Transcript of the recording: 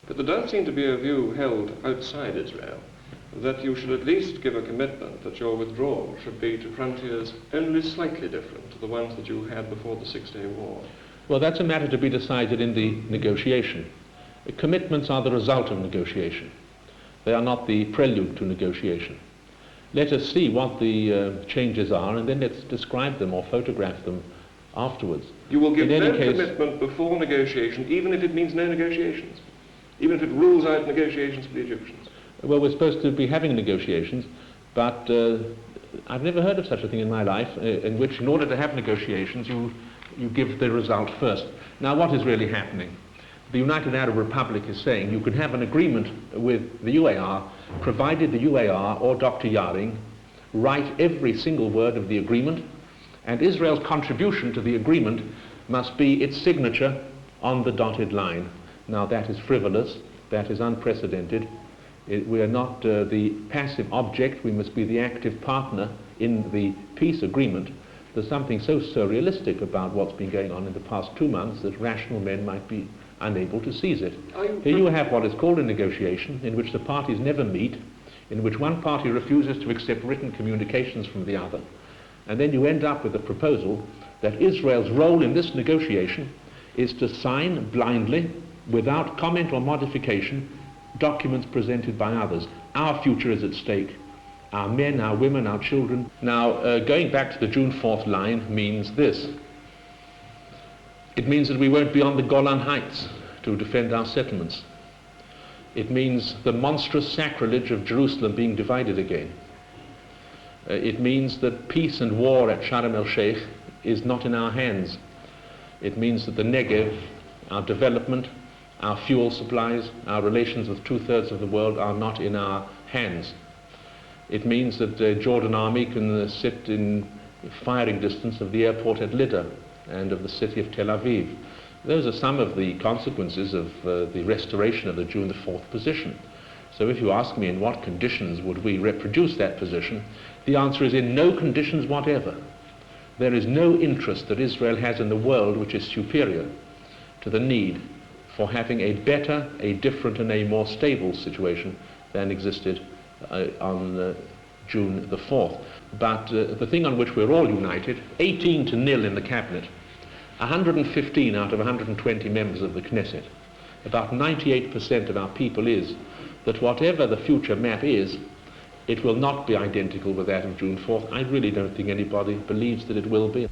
But there does seem to be a view held outside Israel that you should at least give a commitment that your withdrawal should be to frontiers only slightly different to the ones that you had before the Six-Day War. Well, that's a matter to be decided in the negotiation. Commitments are the result of negotiation. They are not the prelude to negotiation. Let us see what the changes are, and then let's describe them or photograph them afterwards. You will give no commitment before negotiation, even if it means no negotiations, even if it rules out negotiations for the Egyptians. Well, we're supposed to be having negotiations, but I've never heard of such a thing in my life, in which, in order to have negotiations, you give the result first. Now, what is really happening? The United Arab Republic is saying you can have an agreement with the UAR, provided the UAR or Dr. Yaring write every single word of the agreement, and Israel's contribution to the agreement must be its signature on the dotted line. Now, that is frivolous, that is unprecedented. We are not the passive object, we must be the active partner in the peace agreement. There's something so surrealistic about what's been going on in the past 2 months that rational men might be unable to seize it. Here you have what is called a negotiation, in which the parties never meet, in which one party refuses to accept written communications from the other, and then you end up with a proposal that Israel's role in this negotiation is to sign blindly, without comment or modification, documents presented by others. Our future is at stake. Our men, our women, our children. Now, going back to the June 4th line means this. It means that we won't be on the Golan Heights to defend our settlements. It means the monstrous sacrilege of Jerusalem being divided again. It means that peace and war at Sharm el-Sheikh is not in our hands. It means that the Negev, our development, our fuel supplies, our relations with 2/3 of the world are not in our hands. It means that the Jordan army can sit in firing distance of the airport at Lydda and of the city of Tel Aviv. Those are some of the consequences of the restoration of the June 4th position. So if you ask me in what conditions would we reproduce that position, the answer is in no conditions whatever. There is no interest that Israel has in the world which is superior to the need for having a better, a different, and a more stable situation than existed on June the 4th. But the thing on which we're all united, 18-0 in the cabinet, 115 out of 120 members of the Knesset, about 98% of our people, is that whatever the future map is, it will not be identical with that of June 4th. I really don't think anybody believes that it will be.